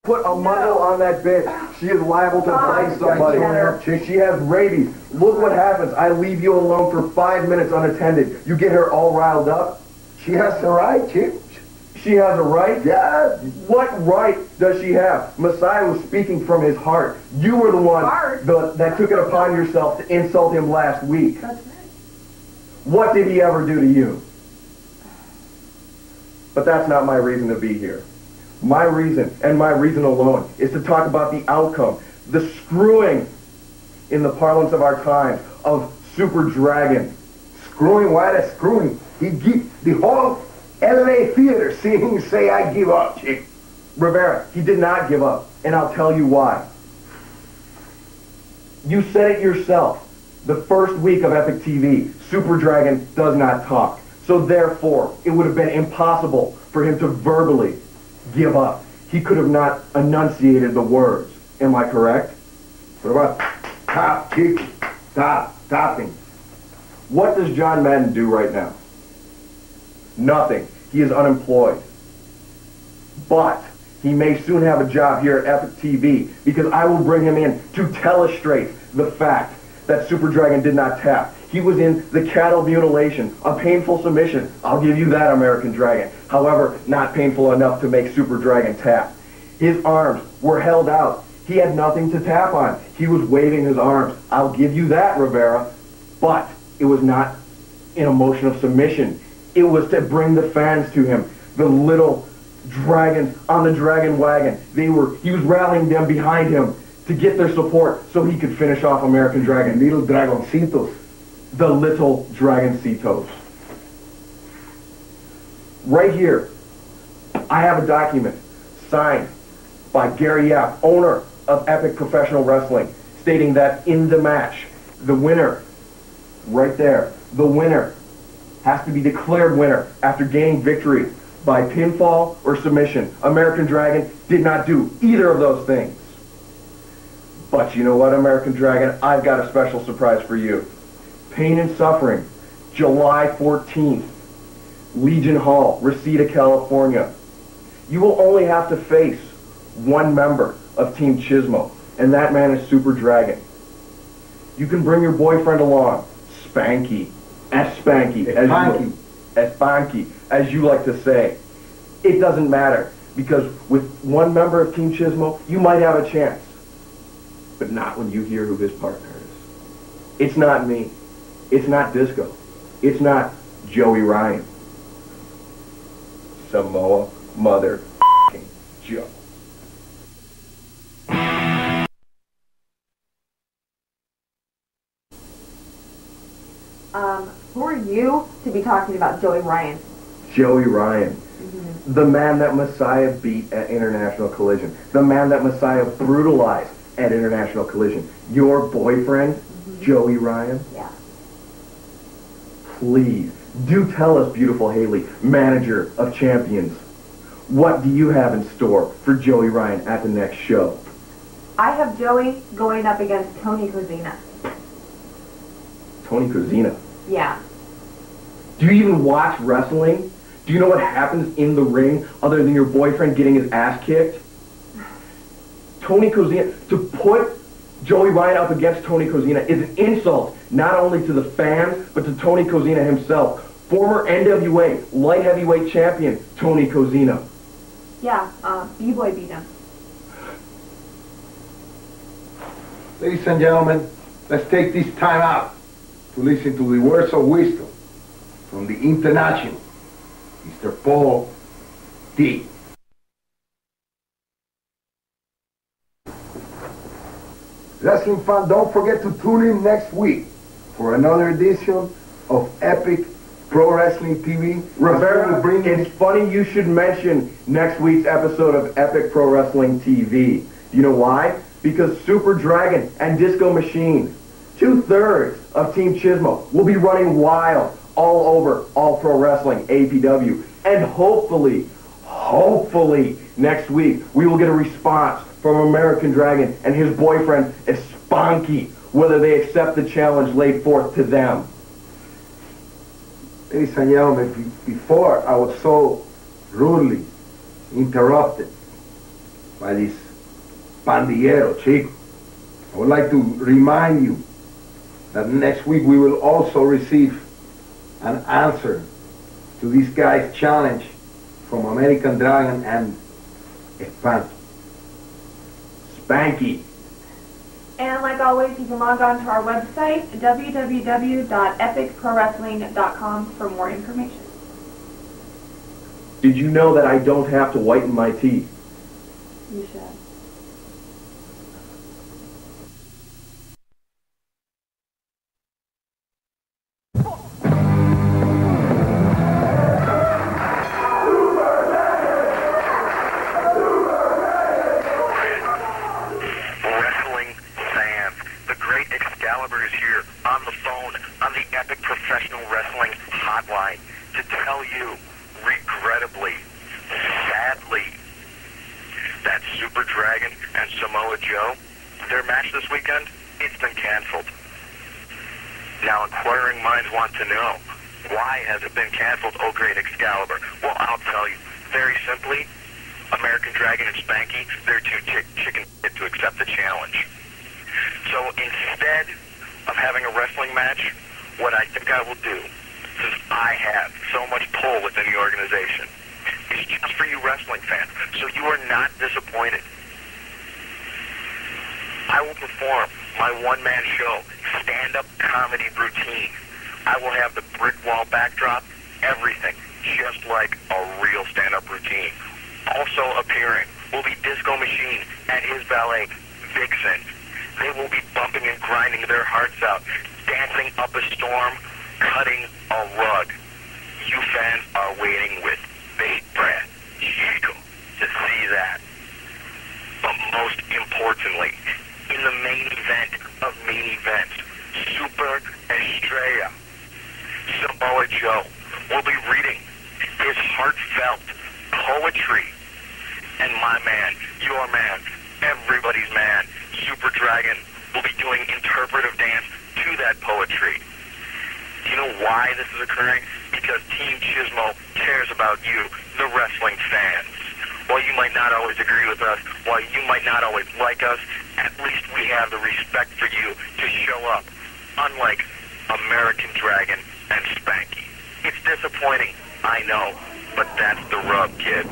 Put a muzzle on that bitch. She is liable to bite somebody. She has rabies. Look what happens. I leave you alone for 5 minutes unattended. You get her all riled up. She has a right, Chip. She has a right? Yeah. What right does she have? Messiah was speaking from his heart. You were the one that took it upon yourself to insult him last week. That's right. What did he ever do to you? But that's not my reason to be here. My reason, and my reason alone, is to talk about the outcome, the screwing, in the parlance of our times, of Super Dragon. Screwing? Why the screwing? He give the whole LA theater seeing him say, I give up, Chick. Rivera, he did not give up, and I'll tell you why. You said it yourself. The first week of Epic TV, Super Dragon does not talk. So therefore, it would have been impossible for him to verbally give up. He could have not enunciated the words. Am I correct? What about top, Chick? Topping. What does John Madden do right now? Nothing. He is unemployed. But he may soon have a job here at Epic TV because I will bring him in to telestrate the fact that Super Dragon did not tap. He was in the cattle mutilation, a painful submission. I'll give you that, American Dragon. However, not painful enough to make Super Dragon tap. His arms were held out. He had nothing to tap on. He was waving his arms. I'll give you that, Rivera. But it was not an emotion of submission. It was to bring the fans to him. The little dragons on the dragon wagon. He was rallying them behind him to get their support so he could finish off American Dragon. Little dragoncitos. The little dragoncitos. Right here, I have a document signed by Gary Yap, owner of Epic Professional Wrestling, stating that in the match, the winner, right there, the winner has to be declared winner after gaining victory by pinfall or submission. American Dragon did not do either of those things. But you know what, American Dragon? I've got a special surprise for you. Pain and Suffering, July 14th, Legion Hall, Reseda, California. You will only have to face one member of Team Chismo, and that man is Super Dragon. You can bring your boyfriend along, Spanky, Spanky, as you like to say. It doesn't matter, because with one member of Team Chismo, you might have a chance. But not when you hear who his partner is. It's not me. It's not Disco. It's not Joey Ryan. Samoa Mother Joe. Who are you to be talking about Joey Ryan? Joey Ryan. The man that Messiah beat at International Collision. The man that Messiah brutalized at International Collision. Your boyfriend, Joey Ryan? Yeah. Please, do tell us, beautiful Haley, manager of champions, what do you have in store for Joey Ryan at the next show? I have Joey going up against Tony Kozina. Tony Kozina? Yeah. Do you even watch wrestling? Do you know what happens in the ring other than your boyfriend getting his ass kicked? Tony Kozina, to put Joey Ryan up against Tony Kozina is an insult, not only to the fans, but to Tony Kozina himself. Former NWA light heavyweight champion, Tony Kozina. Yeah, B-Boy beat him. Ladies and gentlemen, let's take this time out to listen to the words of wisdom from the international, Mr. Paul D. Wrestling fan, don't forget to tune in next week for another edition of Epic Pro Wrestling TV. Rivera, it's funny you should mention next week's episode of Epic Pro Wrestling TV. You know why? Because Super Dragon and Disco Machine, 2/3 of Team Chismo, will be running wild all over All Pro Wrestling, APW. And hopefully, next week, we will get a response from American Dragon and his boyfriend, Spanky, whether they accept the challenge laid forth to them. Ladies and gentlemen, before I was so rudely interrupted by this pandillero, chico. I would like to remind you that next week we will also receive an answer to this guy's challenge from American Dragon and Spanky. Spanky. And like always, you can log on to our website, www.epicprowrestling.com, for more information. Did you know that I don't have to whiten my teeth? You should. Wrestling fans, the great Excalibur is here on the phone on the Epic Professional Wrestling Hotline to tell you, regrettably, sadly, that Super Dragon and Samoa Joe, their match this weekend, it's been canceled. Now, inquiring minds want to know, why has it been canceled, oh great Excalibur? Well, I'll tell you, very simply, American Dragon and Spanky, they're too chicken shit to accept the challenge. So instead of having a wrestling match, what I think I will do, since I have so much pull within the organization, is just for you wrestling fans, so you are not disappointed. I will perform my one-man show, stand-up comedy routine. I will have the brick wall backdrop, everything, just like a real stand-up routine. Also appearing will be Disco Machine and his valet, Vixen. They will be bumping and grinding their hearts out, dancing up a storm, cutting a rug. You fans are waiting with bated breath, chico, to see that. But most importantly, in the main event of main events, Super Estrella, Samoa Joe will be reading his heartfelt poetry. And my man, your man, everybody's man, Super Dragon, will be doing interpretive dance to that poetry. Do you know why this is occurring? Because Team Chismo cares about you, the wrestling fans. While you might not always agree with us, while you might not always like us, at least we have the respect for you to show up, unlike American Dragon and Spanky. It's disappointing, I know, but that's the rub, kid.